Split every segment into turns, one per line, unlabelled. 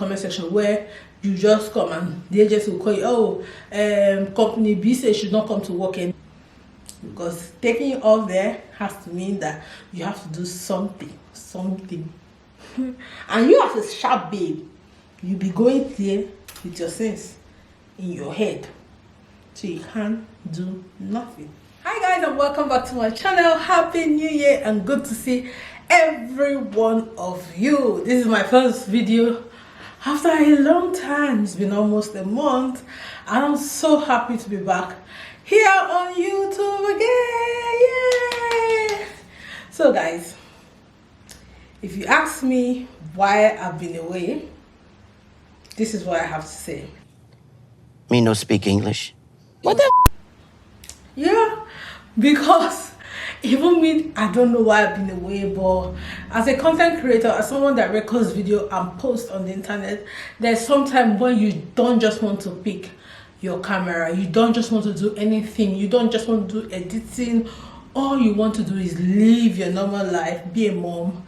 comment section where you just come and the agency will call you, oh, company B says you should not come to work in, because taking it off there has to mean that you have to do something. And you as a sharp babe, you be going there with your sense in your head, so you can't do nothing. Hi guys, and welcome back to my channel. Happy New Year and good to see every one of you. This is my first video after a long time. It's been almost a month and I'm so happy to be back here on YouTube again. Yay! So guys, if you ask me why I've been away, this is what I have to say.
Me no speak English.
What the? Yeah, because even me, I don't know why I've been away, but as a content creator, as someone that records video and posts on the internet, there's sometimes when you don't just want to pick your camera, you don't just want to do anything, you don't just want to do editing. All you want to do is live your normal life, be a mom,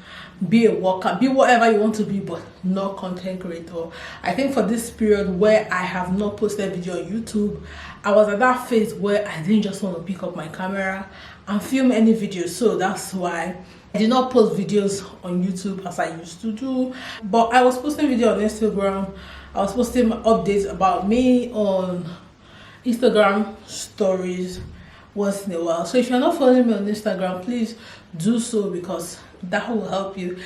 be a worker, be whatever you want to be, but not content creator. I think for this period where I have not posted video on YouTube, I was at that phase where I didn't just want to pick up my camera and film any videos. So that's why I did not post videos on YouTube as I used to do, but I was posting video on Instagram. I was posting updates about me on Instagram stories once in a while. So if you're not following me on Instagram, please do so, because that will help you,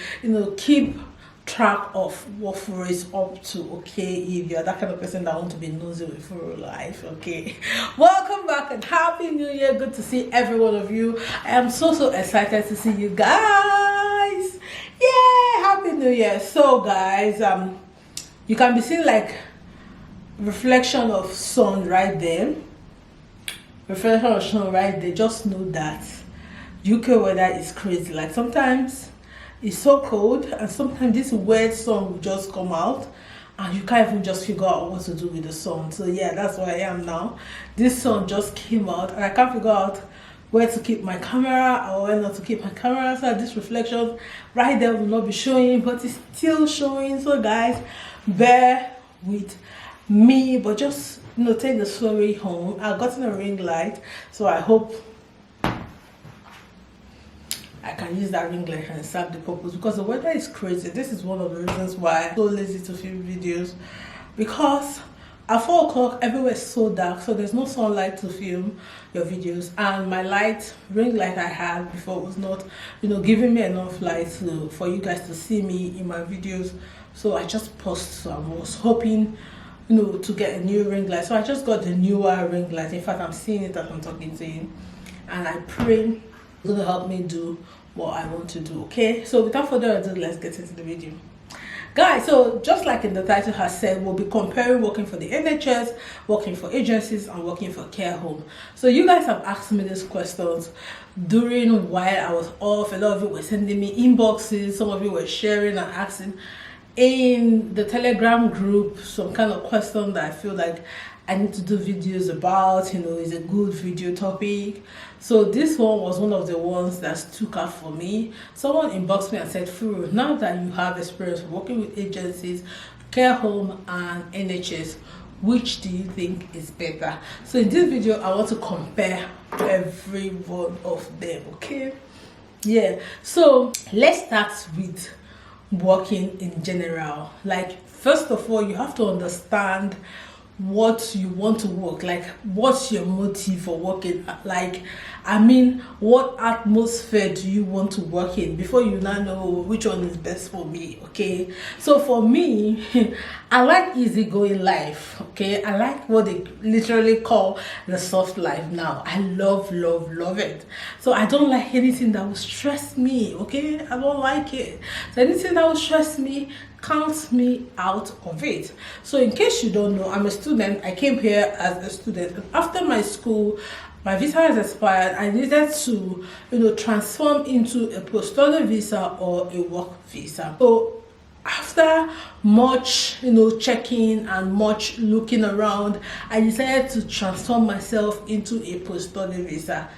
keep track of what Furo is up to, okay? If you're that kind of person that want to be nosy with Furo life, okay? Welcome back and Happy New Year. Good to see every one of you. I am so excited to see you guys. Yeah, Happy New Year. So guys, you can be seeing like reflection of sun right there. Reflection of sun right there. Just know that UK weather is crazy. Like sometimes it's so cold and sometimes this weird sun will just come out and you can't even just figure out what to do with the sun. So yeah, that's where I am now. This sun just came out and I can't figure out where to keep my camera or where not to keep my camera. So this reflection right there will not be showing, but it's still showing. So guys, bear with me, but just take the story home. I've gotten a ring light, so I hope I can use that ring light and serve the purpose, because the weather is crazy. This is one of the reasons why I'm so lazy to film videos, because at 4 o'clock everywhere is so dark, so there's no sunlight to film your videos, and my ring light I had before was not giving me enough light for you guys to see me in my videos. So I just paused. So I was hoping to get a new ring light, so I just got the newer ring light. In fact, I'm seeing it as I'm talking to you, and I pray it's gonna help me do what I want to do. Okay, so without further ado, let's get into the video, guys. So just like in the title has said, we'll be comparing working for the NHS, working for agencies, and working for care home. So you guys have asked me these questions during while I was off. A lot of you were sending me inboxes, some of you were sharing and asking in the Telegram group some kind of question that I feel like I need to do videos about, is a good video topic. So this one was one of the ones that stuck out for me. Someone inboxed me and said, Furo, now that you have experience working with agencies, care home and NHS, which do you think is better? So in this video, I want to compare every one of them, okay? Yeah, so let's start with working in general. Like, first of all, you have to understand what you want to work, like what's your motive for working. Like, I mean, what atmosphere do you want to work in before you now know which one is best for me, okay? So for me, I like easygoing life, okay? I like what they literally call the soft life now. I love it. So I don't like anything that will stress me, okay? I don't like it. So anything that will stress me, count me out of it. So in case you don't know, I'm a student. I came here as a student. After my school, my visa has expired. I needed to transform into a post-study visa or a work visa. So after much checking and much looking around, I decided to transform myself into a post-study visa.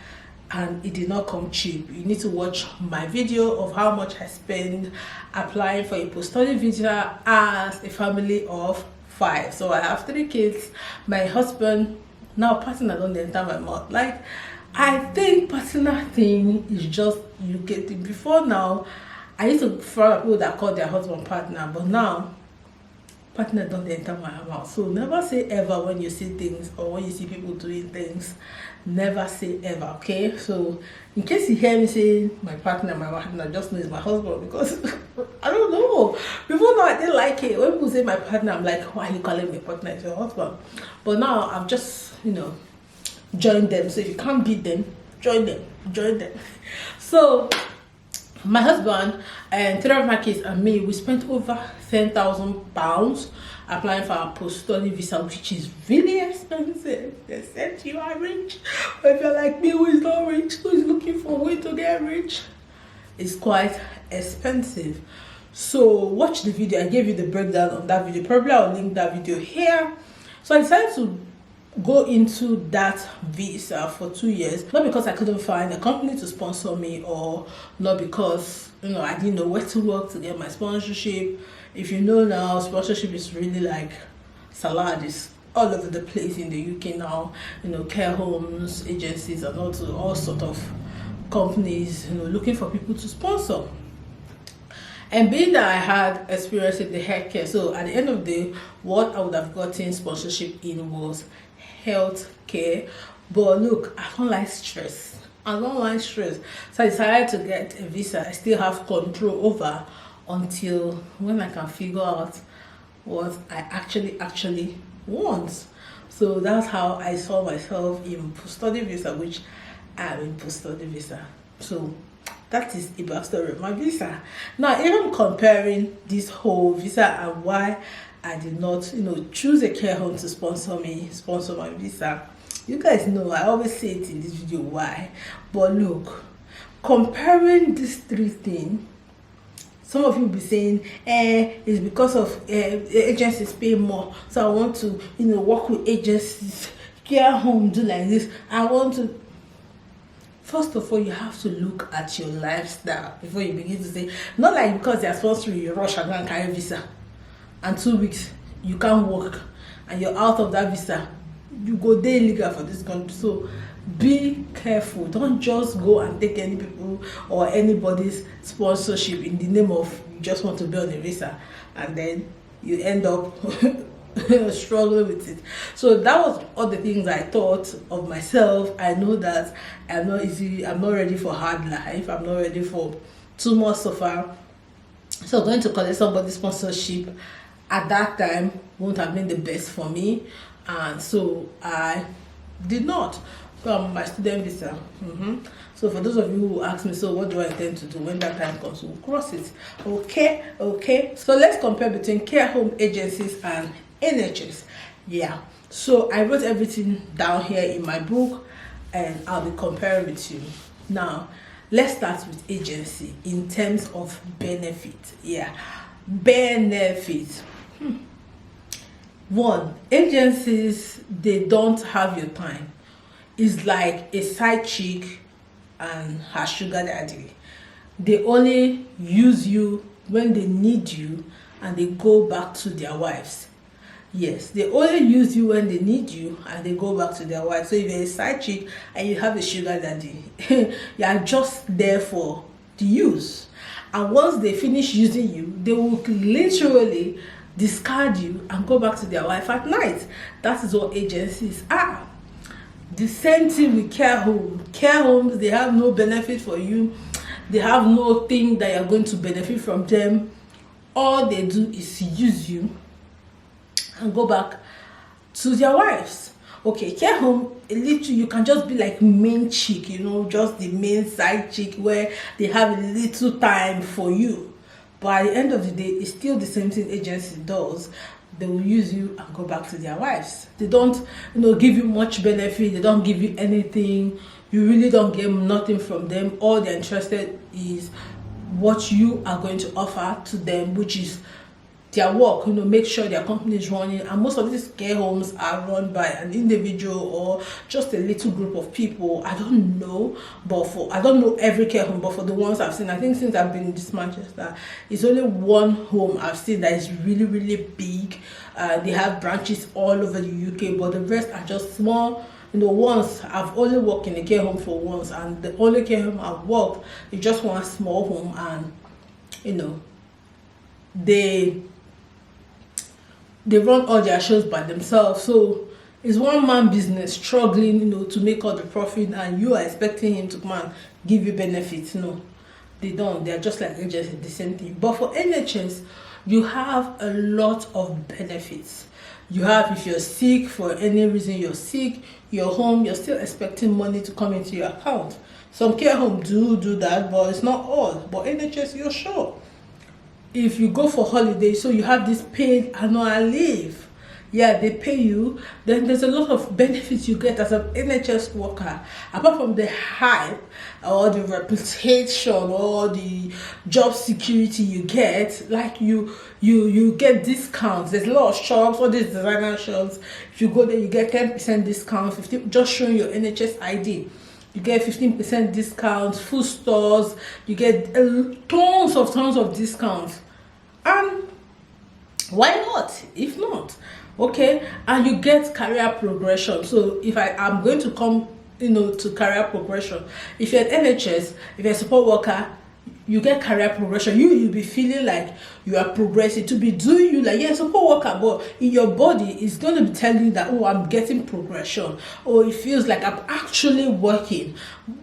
and it did not come cheap. You need to watch my video of how much I spend applying for a post-study visa as a family of 5. So I have 3 kids. My husband, now partner don't enter my mouth. Like, I think partner thing is just you get it. Before now, I used to follow people that call their husband partner, but now partner don't enter my mouth. So never say ever when you see things or when you see people doing things. Never say ever, okay? So in case you hear me saying my partner, just know it's my husband, because I don't know. Before now I didn't like it. When people say my partner, I'm like, why are you calling me partner? It's your husband. But now I've just, joined them. So if you can't beat them, join them. So my husband and 3 of my kids and me, we spent over £10,000 applying for our post-study visa, which is really expensive. They said you are rich, but if you're like me who is not rich, who is looking for a way to get rich, it's quite expensive. So watch the video. I gave you the breakdown of that video. Probably I'll link that video here. So I decided to go into that visa for 2 years, not because I couldn't find a company to sponsor me, or not because I didn't know where to work to get my sponsorship. If you know now, sponsorship is really like salad, is all over the place in the UK now. Care homes, agencies, and also all sort of companies looking for people to sponsor. And being that I had experience in the healthcare, so at the end of the day, what I would have gotten sponsorship in was healthcare. But look, I don't like stress. So I decided to get a visa I still have control over until when I can figure out what I actually want. So that's how I saw myself in post-study visa, which I'm in post-study visa. So that is the backstory of my visa. Now, even comparing this whole visa and why I did not, choose a care home to sponsor my visa, you guys know I always say it in this video why. But look, comparing these 3 things, some of you will be saying, it's because of agencies pay more, so I want to, work with agencies, care home, do like this. I want to. First of all, you have to look at your lifestyle before you begin to say, not like because they are sponsoring you, rush and go and carry visa, and 2 weeks you can't work and you're out of that visa, you go day illegal for this country. So be careful. Don't just go and take any people or anybody's sponsorship in the name of you just want to be on a visa, and then you end up struggling with it. So that was all the things I thought of myself. I know that I'm not ready for hard life. I'm not ready for too much suffer. So going to collect somebody's sponsorship at that time won't have been the best for me, and so I did not. So I'm on my student visa. So for those of you who ask me, so what do I intend to do when that time comes? We'll cross it. Okay. So let's compare between care home agencies and NHS. Yeah. So I wrote everything down here in my book, and I'll be comparing with you. Now, let's start with agency in terms of benefit. Yeah, benefit. 1, agencies, they don't have your time. It's like a side chick and her sugar daddy. They only use you when they need you, and they go back to their wives. Yes, they only use you when they need you, and they go back to their wives. So if you're a side chick and you have a sugar daddy, you are just there for the use. And once they finish using you, they will literally discard you and go back to their wife at night. That is what agencies are. The same thing with care homes. Care homes, they have no benefit for you. They have no thing that you're going to benefit from them. All they do is use you and go back to their wives. Okay, care home, literally you can just be like main chick, just the main side chick where they have a little time for you. But at the end of the day, it's still the same thing agency does. They will use you and go back to their wives. They don't, give you much benefit. They don't give you anything. You really don't get nothing from them. All they're interested is what you are going to offer to them, which is their work, make sure their company is running. And most of these care homes are run by an individual or just a little group of people. I don't know, I don't know every care home, but for the ones I've seen, I think since I've been in this Manchester, it's only one home I've seen that is really, really big. They have branches all over the UK, but the rest are just small. Once I've only worked in a care home for once, and the only care home I've worked is just one small home, and they run all their shows by themselves. So it's one man business struggling, to make all the profit, and you are expecting him to come and give you benefits. No, they don't. They're just like agency, the same thing. But for NHS, you have a lot of benefits. You have, if you're sick, for any reason you're sick, you're home, you're still expecting money to come into your account. Some care homes do that, but it's not all. But NHS, you're sure. If you go for holiday, so you have this paid annual leave. Yeah, they pay you. Then there's a lot of benefits you get as an NHS worker. Apart from the hype or the reputation or the job security you get, like you get discounts. There's a lot of shops, all these designer shops. If you go there, you get 10% discount, 50, just showing your NHS ID. You get 15% discounts, food stores, you get tons of discounts. And why not? If not, okay, and you get career progression. So if I'm going to come, to career progression, if you're at NHS, if you're a support worker, you get career progression. You'll be feeling like you are progressing. To be doing you like, yeah, support worker, but in your body is going to be telling you that, oh, I'm getting progression, or it feels like I'm actually working.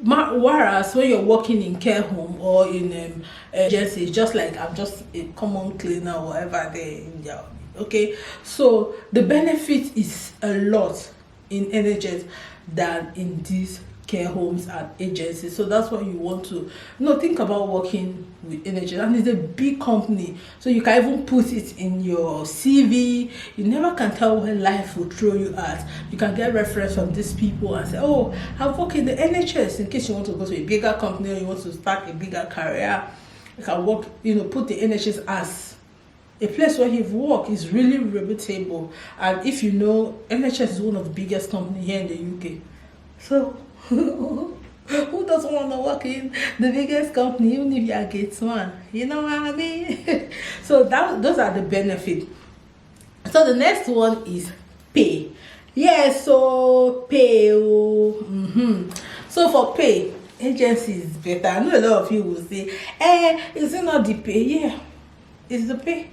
Whereas when you're working in care home or in agency, it's just like I'm just a common cleaner or whatever they, yeah. Okay, so the benefit is a lot in NHS than in these care homes and agencies. So that's what you want to think about working with NHS. And it's a big company, so you can even put it in your CV. You never can tell where life will throw you at. You can get reference from these people and say, oh, I've worked in the NHS, in case you want to go to a bigger company or you want to start a bigger career. You can work, put the NHS as a place where you've worked is really reputable. And if NHS is one of the biggest companies here in the UK. So who doesn't want to work in the biggest company, even if you're a gate man? You know what I mean? So those are the benefits. So the next one is pay. Yeah, so pay. So for pay, agency is better. I know a lot of you will say, is it not the pay? Yeah, it's the pay.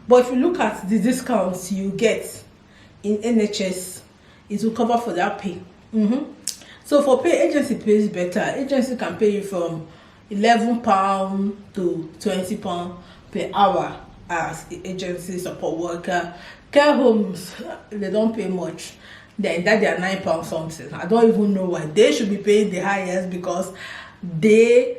But if you look at the discounts you get in NHS, it will cover for that pay. So for pay, agency pays better. Agency can pay you from £11 to £20 per hour as agency support worker. Care homes, they don't pay much. They are £9 something. I don't even know why. They should be paying the highest because they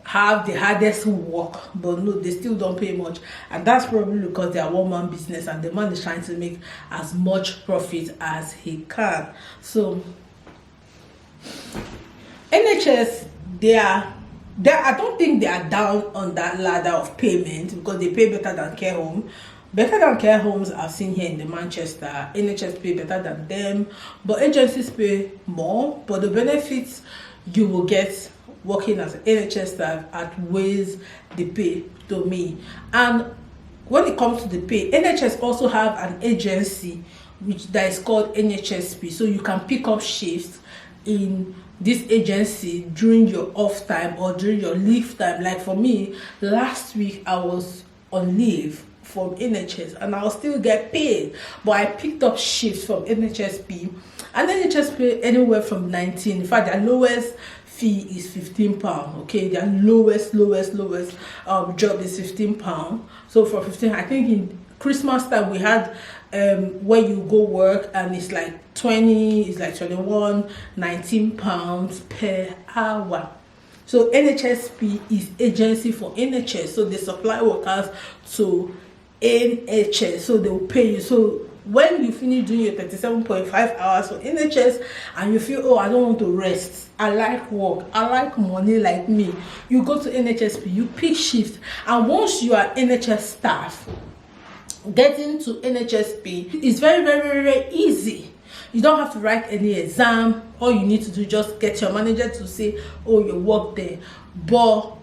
have the hardest work, but no, they still don't pay much. And that's probably because they are one-man business and the man is trying to make as much profit as he can. So NHS, I don't think they are down on that ladder of payment because they pay better than care home. Better than care homes I've seen here in the Manchester. NHS pay better than them, but agencies pay more. But the benefits you will get working as an NHS staff outweighs the pay to me. And when it comes to the pay, NHS also have an agency that is called NHSP. So you can pick up shifts in this agency during your off time or during your leave time. Like for me, last week I was on leave from NHS and I'll still get paid, but I picked up shifts from NHSP, and NHS pay anywhere from 19. In fact, their lowest fee is £15. Okay, their lowest job is £15. So for 15, I think in Christmas time we had where you go work and it's like 20, it's like 21, £19 per hour. So NHSP is agency for NHS, so they supply workers to NHS, so they will pay you. So when you finish doing your 37.5 hours for NHS and you feel, oh, I don't want to rest, I like work, I like money like me, you go to NHSP, you pick shifts, and once you are NHS staff, getting to NHSP is very, very, very, very easy. You don't have to write any exam. All you need to do, just get your manager to say, oh, you work there. But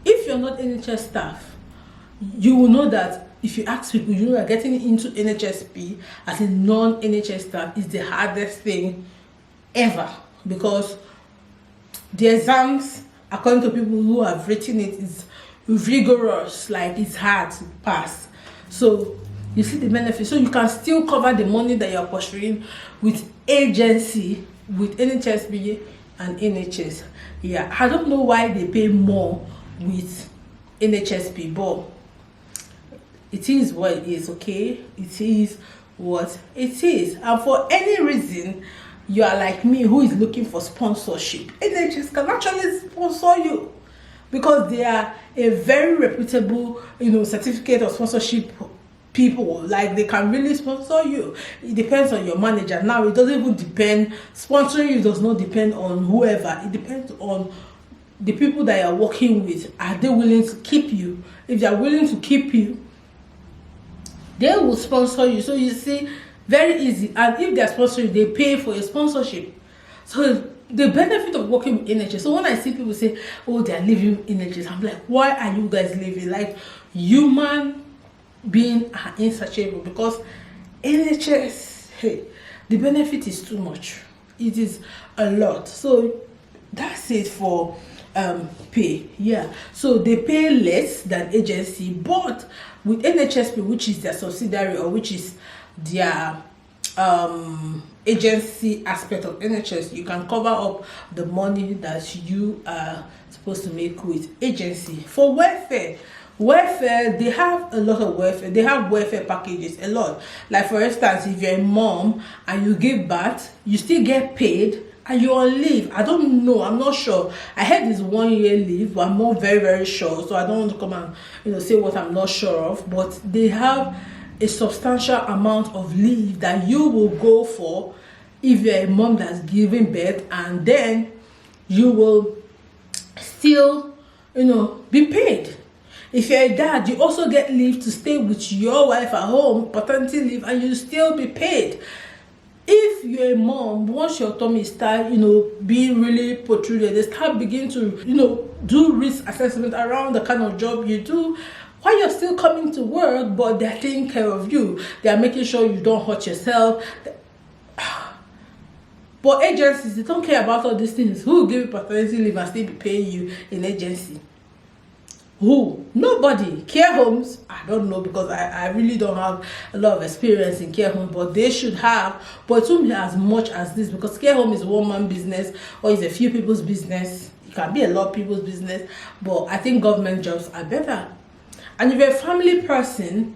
if you're not NHS staff, you will know that if you ask people, you know that getting into NHSP as a non-NHS staff is the hardest thing ever, because the exams, according to people who have written it, is rigorous. Like, it's hard to pass. So you see the benefit. So you can still cover the money that you're pursuing with agency, with NHSP and NHS. Yeah, I don't know why they pay more with NHSP, but it is what it is. Okay, it is what it is. And for any reason you are like me who is looking for sponsorship, NHS can actually sponsor you, because they are a very reputable, certificate of sponsorship people. Like, they can really sponsor you. It depends on your manager. Now, it doesn't even depend, sponsoring you does not depend on whoever. It depends on the people that you're working with. Are they willing to keep you? If they are willing to keep you, they will sponsor you. So you see, very easy. And if they are sponsoring, they pay for your sponsorship. So the benefit of working with NHS. So when I see people say, oh, they are leaving NHS, I'm like, why are you guys leaving? Like, human beings are insatiable, because NHS, hey, the benefit is too much. It is a lot. So that's it for pay. Yeah, so they pay less than agency, but with NHSP, which is their subsidiary, or which is their agency aspect of NHS, you can cover up the money that you are supposed to make with agency. For welfare, they have a lot of welfare. They have welfare packages, a lot. Like, for instance, if you're a mom and you give birth, you still get paid and you're on leave. I don't know, I'm not sure. I heard this 1 year leave, but I'm not very, very sure. So I don't want to come and say what I'm not sure of. But they have a substantial amount of leave that you will go for if you're a mom that's giving birth, and then you will still, be paid. If you're a dad, you also get leave to stay with your wife at home, paternity leave, and you still be paid. If you're a mom, once your tummy start, being really protruded, they start beginning to, do risk assessment around the kind of job you do, while you're still coming to work, but they're taking care of you. They're making sure you don't hurt yourself. But agencies, they don't care about all these things. Who will give you paternity leave and still be paying you in agency? Who? Nobody. Care homes, I don't know, because I really don't have a lot of experience in care homes, but they should have. But it won't be as much as this, because care home is a one-man business, or it's a few people's business. It can be a lot of people's business, but I think government jobs are better. And if you're a family person,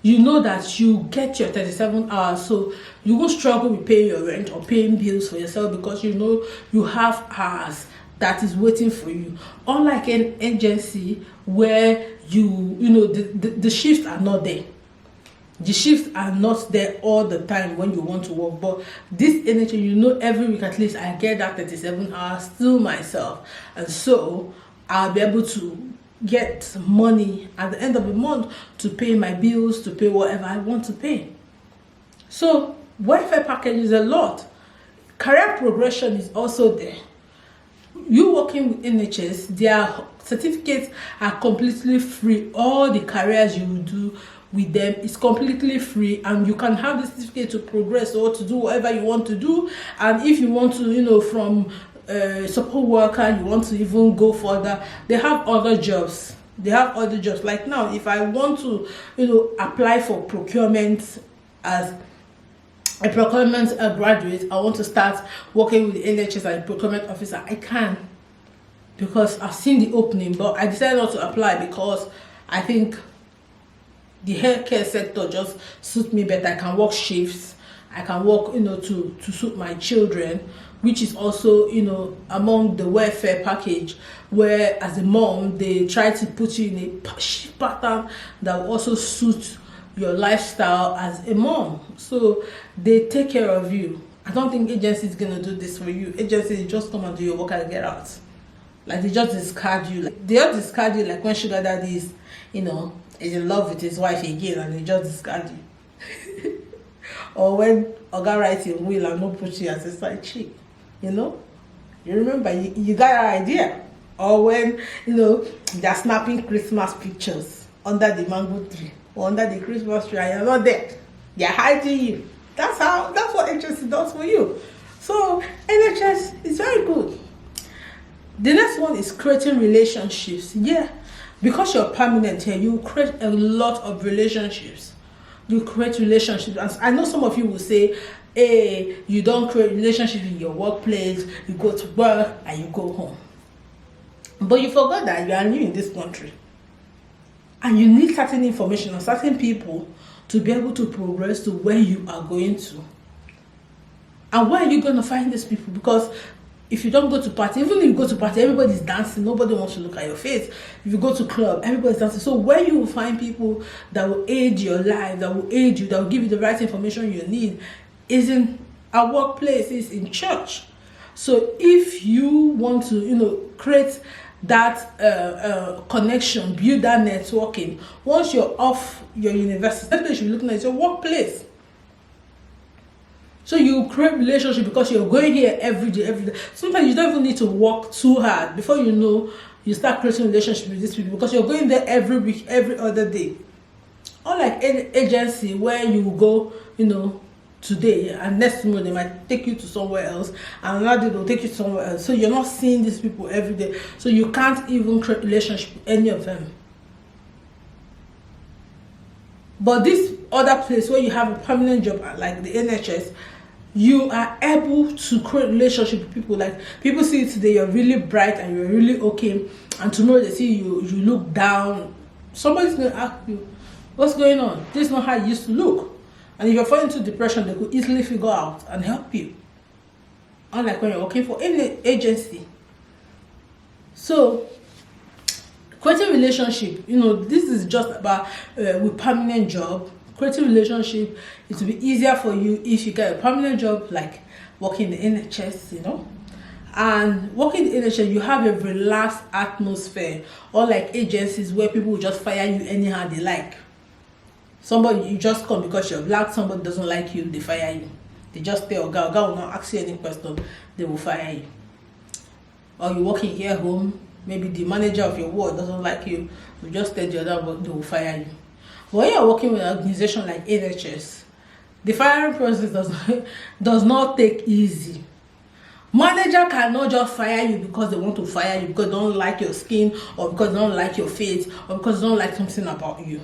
you know that you get your 37 hours, so you won't struggle with paying your rent or paying bills for yourself, because you know you have hours that is waiting for you. Unlike an agency where the shifts are not there. The shifts are not there all the time when you want to work. But this NHS, every week at least I get that 37 hours to myself, and so I'll be able to get money at the end of the month to pay my bills, to pay whatever I want to pay. So welfare package is a lot. Career progression is also there. You working with NHS, their certificates are completely free. All the careers you do with them is completely free, and you can have the certificate to progress or to do whatever you want to do. And if you want to, from support worker, you want to even go further, they have other jobs. Like now, if I want to apply for procurement as a procurement graduate, I want to start working with the NHS as a procurement officer, I can, because I've seen the opening. But I decided not to apply because I think the healthcare sector just suits me better. I can work shifts, I can work to suit my children, which is also among the welfare package, where as a mom they try to put you in a shift pattern that will also suit your lifestyle as a mom. So they take care of you. I don't think agency is gonna do this for you. Agency just come and do your work and get out. Like, they just discard you. Like when sugar daddies, is in love with his wife again and he just discard you. Or when Oga writes a will and not put you as a side chick, you know? You remember, you got an idea. Or when, they're snapping Christmas pictures under the mango tree or under the Christmas tree and you're not there. They're hiding you. That's what NHS does for you. So NHS is very good. The next one is creating relationships. Yeah, because you're permanent here, you create a lot of relationships. You create relationships. And I know some of you will say, hey, you don't create relationships in your workplace, you go to work and you go home. But you forgot that you are new in this country. And you need certain information on certain people to be able to progress to where you are going to. And where are you going to find these people? Because if you don't go to party, even if you go to party, everybody's dancing, nobody wants to look at your face. If you go to club, everybody's dancing. So where you will find people that will aid your life, that will aid you, that will give you the right information you need, is in our workplace, is in church. So if you want to, create that connection, build that networking, once you're off your university, that's what you should be looking at, your workplace. So you create relationship because you're going here every day. Sometimes you don't even need to work too hard. Before you know, you start creating relationship with these people because you're going there every week, every other day. Unlike any agency where you go, today and next tomorrow they might take you to somewhere else and another day they'll take you to somewhere else. So you're not seeing these people every day. So you can't even create relationship with any of them. But this other place where you have a permanent job like the NHS, you are able to create relationship with people. Like people see you today, you're really bright and you're really okay, and tomorrow they see you look down. Somebody's going to ask you, what's going on? This is not how you used to look. And if you're falling into depression, they could easily figure out and help you. Unlike when you're working for any agency. So creating relationship, this is just about with permanent job. Creating relationship, it will be easier for you if you get a permanent job like working in the NHS, And working in the NHS, you have a relaxed atmosphere, unlike agencies where people will just fire you anyhow they like. Somebody, you just come because you're black, somebody doesn't like you, they fire you. They just tell Oga will not ask you any question, they will fire you. Or you work in care home, maybe the manager of your ward doesn't like you, you just tell the other, but they will fire you. But when you're working with an organization like NHS, the firing process does not take easy. Manager cannot just fire you because they want to fire you, because they don't like your skin, or because they don't like your face, or because they don't like something about you.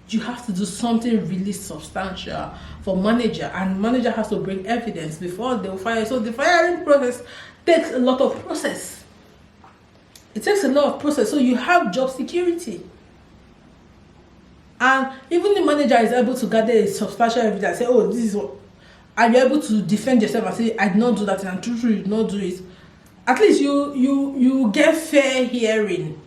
You have to do something really substantial for manager, and manager has to bring evidence before they'll fire. So the firing process takes a lot of process. It takes a lot of process. So you have job security. And even the manager is able to gather a substantial evidence, say, oh, this is what, and you're able to defend yourself and say, I did not do that, and truthfully you did not do it. At least you get fair hearing.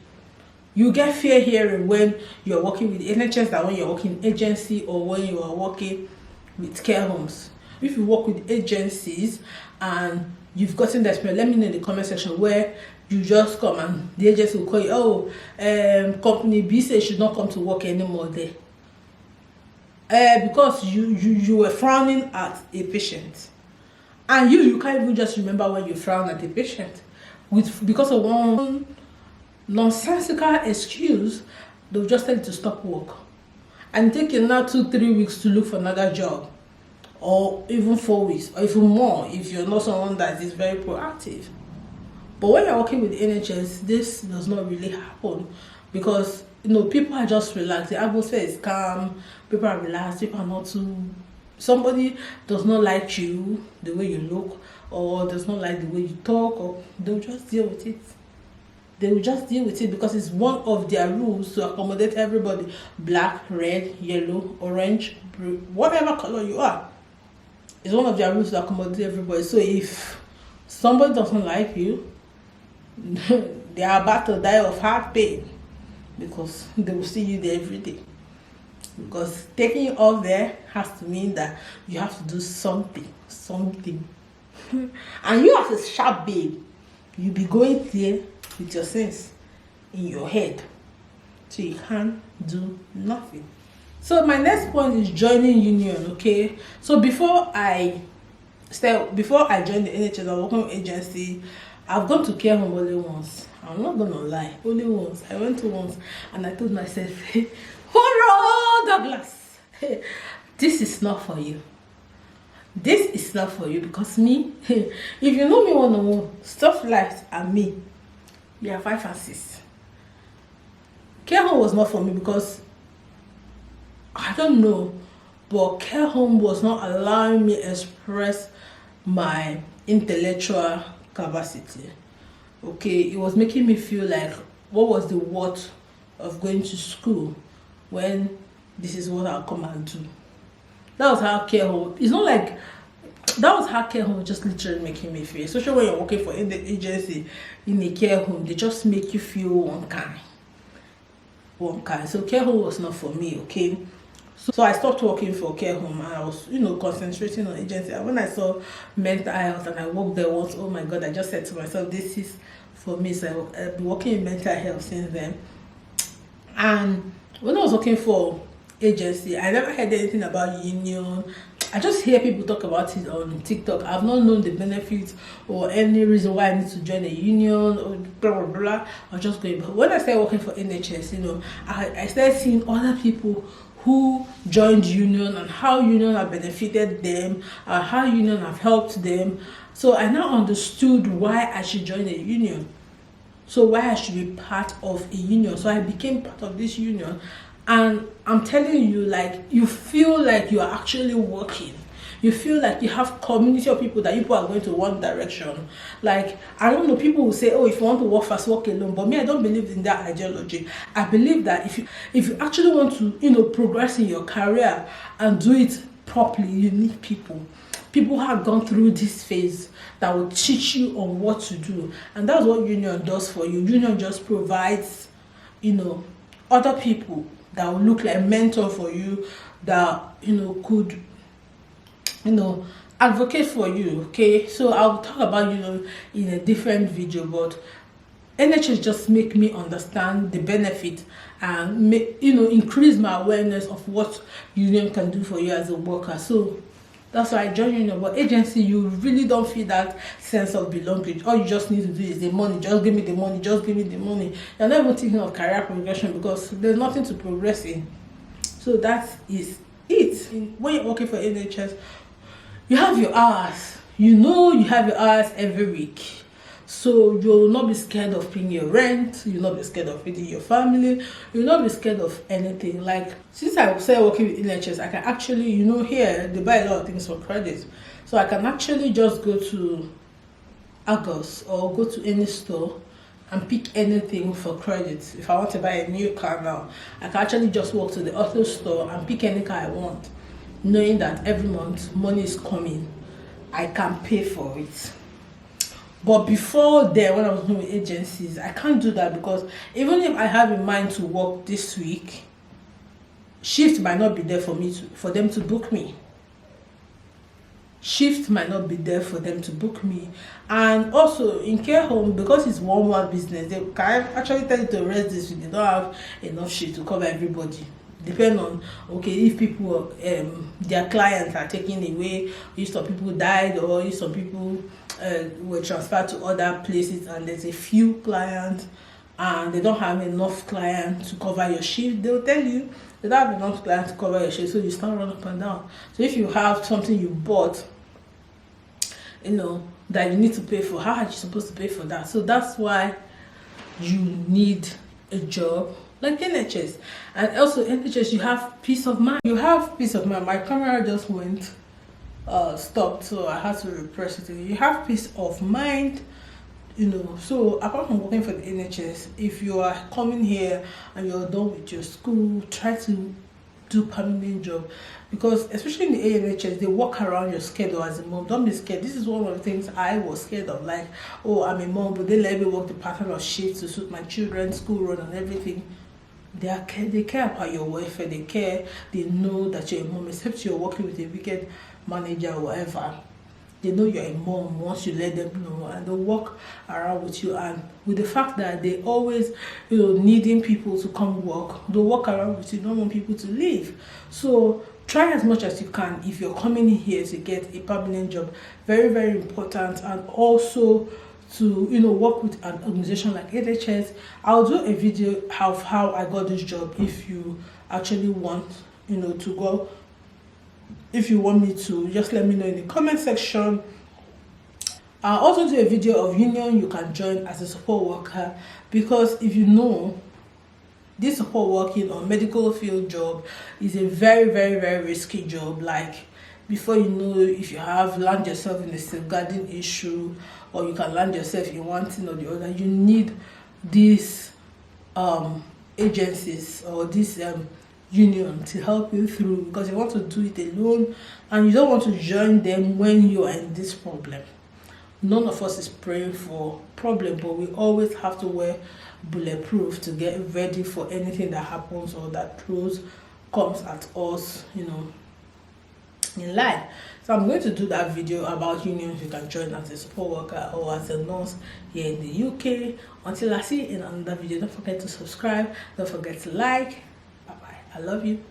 You get fair hearing when you're working with NHS than when you're working agency or when you are working with care homes. If you work with agencies and you've gotten the experience, let me know in the comment section where you just come and the agency will call you, company B says you should not come to work anymore there. Because you were frowning at a patient. And you can't even just remember when you frowned at a patient. Because of one nonsensical excuse, they'll just tell you to stop work and take you now 2-3 weeks to look for another job, or even 4 weeks, or even more if you're not someone that is very proactive. But when you're working with NHS, this does not really happen because people are just relaxed. The atmosphere is calm, people are relaxed, people are not too. Somebody does not like you the way you look, or does not like the way you talk, or they'll just deal with it. They will just deal with it because it's one of their rules to accommodate everybody. Black, red, yellow, orange, blue, whatever color you are. It's one of their rules to accommodate everybody. So if somebody doesn't like you, they are about to die of heart pain because they will see you there every day. Because taking you off there has to mean that you have to do something. And you as a sharp babe, you'll be going there with your sense in your head. so you can't do nothing. So my next point is joining union. Okay, so before I joined the NHS, I was working with agency. I've gone to care home only once. I'm not gonna lie, only once. I went to once and I told myself, hello Douglas, this is not for you. This is not for you, because me, if you know me one-on-one, stuff like and me, we are 5 and 6. Care home was not for me because I don't know, but care home was not allowing me to express my intellectual capacity. Okay, it was making me feel like, what was the worth of going to school when this is what I'll come and do? That was how care home, it's not like, that was how care home was just literally making me feel. Especially when you're working for the agency in a care home, they just make you feel one kind. So care home was not for me, okay? So I stopped working for care home and I was, concentrating on agency. And when I saw mental health and I worked there once, oh my God, I just said to myself, this is for me. So I've been working in mental health since then. And when I was working for agency, I never heard anything about union. I just hear people talk about it on TikTok. I've not known the benefits or any reason why I need to join a union or blah blah blah. I'm just going. But when I started working for NHS, I started seeing other people who joined union and how union have benefited them and how union have helped them. So I now understood why I should join a union. So why I should be part of a union. So I became part of this union. And I'm telling you, like, you feel like you are actually working. You feel like you have community of people that people are going to one direction. Like, I don't know, people will say, oh, if you want to work fast, work alone. But me, I don't believe in that ideology. I believe that if you actually want to, progress in your career and do it properly, you need people. People who have gone through this phase that will teach you on what to do. And that's what union does for you. Union just provides, other people that will look like mentor for you, that could advocate for you. Okay, so I'll talk about in a different video, but NHS just make me understand the benefit and increase my awareness of what union can do for you as a worker. So that's why I joined union. But agency, you really don't feel that sense of belonging. All you just need to do is the money. Just give me the money. Just give me the money. You're not even thinking of career progression because there's nothing to progress in. So that is it. When you're working for NHS, you have your hours. You have your hours every week. So you'll not be scared of paying your rent. You'll not be scared of feeding your family. You'll not be scared of anything. Like, since I started working with NHS, I can actually, here they buy a lot of things for credit. So I can actually just go to Argos or go to any store and pick anything for credit. If I want to buy a new car now, I can actually just walk to the auto store and pick any car I want, knowing that every month money is coming. I can pay for it. But before then, when I was working with agencies, I can't do that because even if I have in mind to work this week, shift might not be there for them to book me. Shift might not be there for them to book me. And also in care home, because it's one business, they can actually tell you to rest this week. They don't have enough shift to cover everybody. Depend on, if people their clients are taken away, if some people died, or if some people were transferred to other places and there's a few clients and they don't have enough clients to cover your shift, they'll tell you they don't have enough clients to cover your shift, so you start running up and down. So if you have something you bought, that you need to pay for, how are you supposed to pay for that? So that's why you need a job like NHS. And also NHS, you have peace of mind. You have peace of mind. My camera just went stopped, so I had to repress it. You have peace of mind, so apart from working for the NHS, if you are coming here and you're done with your school, try to do permanent job, because especially in the ANHS, they work around your schedule as a mom. Don't be scared. This is one of the things I was scared of, like, oh, I'm a mom, but they let me work the pattern of shifts to suit my children's school run and everything. They care about your welfare. They know that you're a mom, except you're working with a wicked manager or whatever. they know you're a mom once you let them know, and they'll walk around with you. And with the fact that they always, needing people to come work, they'll walk around with you, don't want people to leave. So try as much as you can if you're coming in here to get a permanent job. Very, very important. And also to work with an organization like NHS. I'll do a video of how I got this job if you actually want to go. If you want me to, just let me know in the comment section. I'll also do a video of union you can join as a support worker, because if you know, this support working or medical field job is a very, very, very risky job. Like, before you know, if you have land yourself in a safeguarding issue, or you can land yourself in one thing or the other, you need these agencies or this union to help you through, because you want to do it alone and you don't want to join them when you are in this problem. None of us is praying for problem, but we always have to wear bulletproof to get ready for anything that happens or that comes at us, in life. So I'm going to do that video about unions you can join as a support worker or as a nurse here in the UK. Until I see you in another video, don't forget to subscribe, don't forget to like. Bye bye. I love you.